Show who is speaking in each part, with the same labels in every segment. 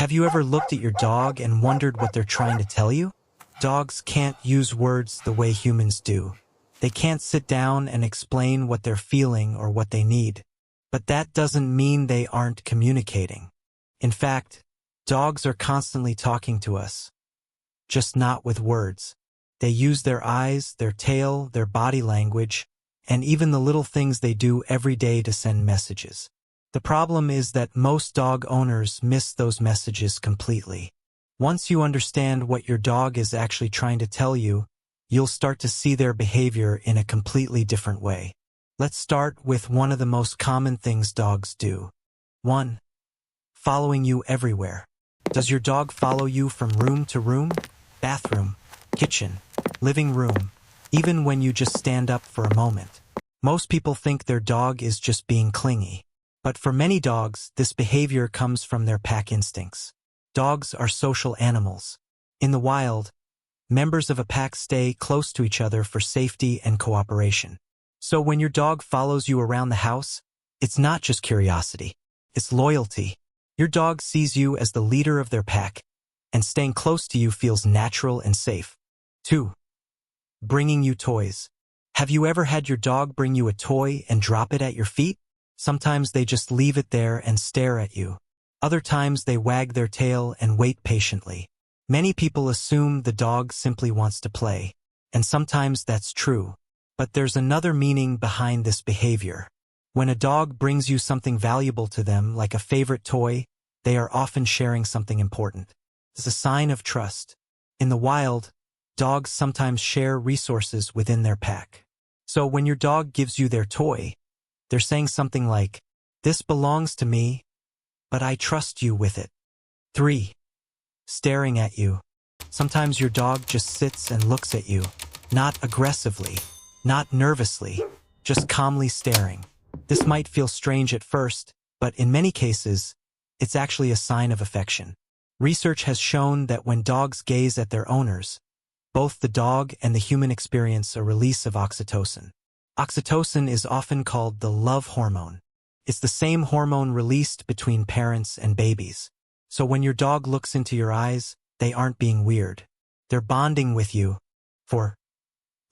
Speaker 1: Have you ever looked at your dog and wondered what they're trying to tell you? Dogs can't use words the way humans do. They can't sit down and explain what they're feeling or what they need. But that doesn't mean they aren't communicating. In fact, dogs are constantly talking to us, just not with words. They use their eyes, their tail, their body language, and even the little things they do every day to send messages. The problem is that most dog owners miss those messages completely. Once you understand what your dog is actually trying to tell you, you'll start to see their behavior in a completely different way. Let's start with one of the most common things dogs do. 1. Following you everywhere. Does your dog follow you from room to room, bathroom, kitchen, living room, even when you just stand up for a moment? Most people think their dog is just being clingy. But for many dogs, this behavior comes from their pack instincts. Dogs are social animals. In the wild, members of a pack stay close to each other for safety and cooperation. So when your dog follows you around the house, it's not just curiosity, it's loyalty. Your dog sees you as the leader of their pack, and staying close to you feels natural and safe. 2. Bringing you toys. Have you ever had your dog bring you a toy and drop it at your feet? Sometimes they just leave it there and stare at you. Other times they wag their tail and wait patiently. Many people assume the dog simply wants to play, and sometimes that's true. But there's another meaning behind this behavior. When a dog brings you something valuable to them, like a favorite toy, they are often sharing something important. It's a sign of trust. In the wild, dogs sometimes share resources within their pack. So when your dog gives you their toy, they're saying something like, "This belongs to me, but I trust you with it." 3. Staring at you. Sometimes your dog just sits and looks at you, not aggressively, not nervously, just calmly staring. This might feel strange at first, but in many cases, it's actually a sign of affection. Research has shown that when dogs gaze at their owners, both the dog and the human experience a release of oxytocin. Oxytocin is often called the love hormone. It's the same hormone released between parents and babies. So when your dog looks into your eyes, they aren't being weird. They're bonding with you. 4.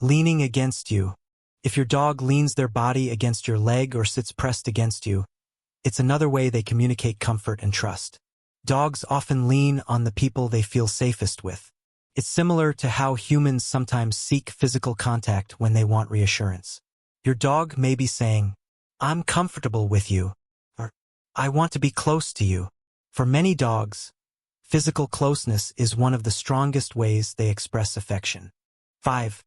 Speaker 1: Leaning against you. If your dog leans their body against your leg or sits pressed against you, it's another way they communicate comfort and trust. Dogs often lean on the people they feel safest with. It's similar to how humans sometimes seek physical contact when they want reassurance. Your dog may be saying, "I'm comfortable with you," or "I want to be close to you." For many dogs, physical closeness is one of the strongest ways they express affection. 5.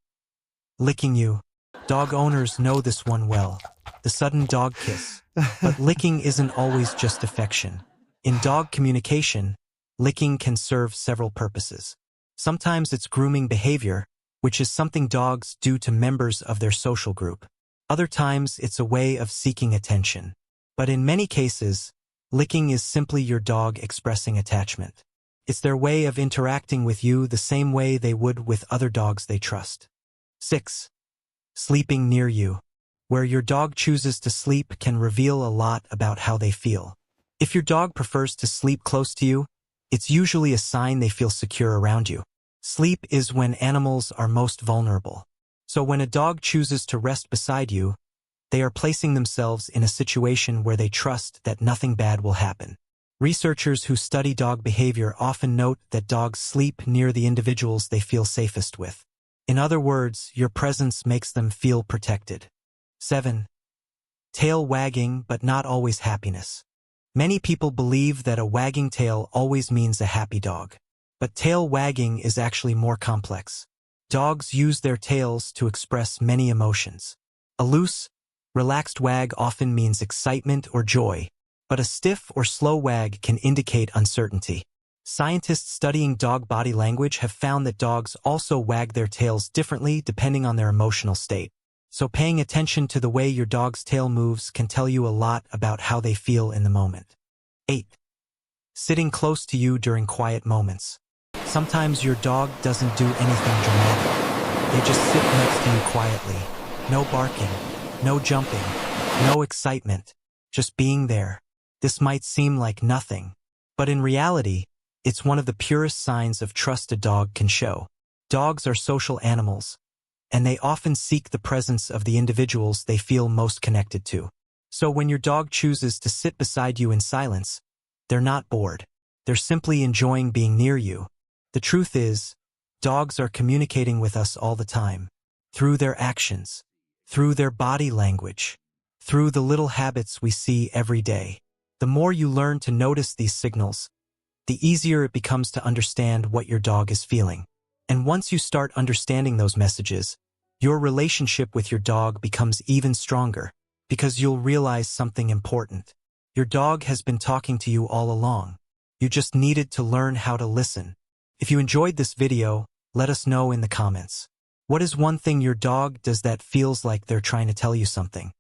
Speaker 1: Licking you. Dog owners know this one well, the sudden dog kiss. But licking isn't always just affection. In dog communication, licking can serve several purposes. Sometimes it's grooming behavior, which is something dogs do to members of their social group. Other times it's a way of seeking attention. But in many cases, licking is simply your dog expressing attachment. It's their way of interacting with you the same way they would with other dogs they trust. 6. Sleeping near you. Where your dog chooses to sleep can reveal a lot about how they feel. If your dog prefers to sleep close to you, it's usually a sign they feel secure around you. Sleep is when animals are most vulnerable. So when a dog chooses to rest beside you, they are placing themselves in a situation where they trust that nothing bad will happen. Researchers who study dog behavior often note that dogs sleep near the individuals they feel safest with. In other words, your presence makes them feel protected. 7. Tail wagging, but not always happiness. Many people believe that a wagging tail always means a happy dog. But tail wagging is actually more complex. Dogs use their tails to express many emotions. A loose, relaxed wag often means excitement or joy, but a stiff or slow wag can indicate uncertainty. Scientists studying dog body language have found that dogs also wag their tails differently depending on their emotional state. So paying attention to the way your dog's tail moves can tell you a lot about how they feel in the moment. 8. Sitting close to you during quiet moments. Sometimes your dog doesn't do anything dramatic. They just sit next to you quietly. No barking, no jumping, no excitement, just being there. This might seem like nothing, but in reality, It's one of the purest signs of trust a dog can show. Dogs are social animals, and they often seek the presence of the individuals they feel most connected to. So when your dog chooses to sit beside you in silence, they're not bored. They're simply enjoying being near you. The truth is, dogs are communicating with us all the time, through their actions, through their body language, through the little habits we see every day. The more you learn to notice these signals, the easier it becomes to understand what your dog is feeling. And once you start understanding those messages, your relationship with your dog becomes even stronger, because you'll realize something important. Your dog has been talking to you all along. You just needed to learn how to listen. If you enjoyed this video, let us know in the comments. What is one thing your dog does that feels like they're trying to tell you something?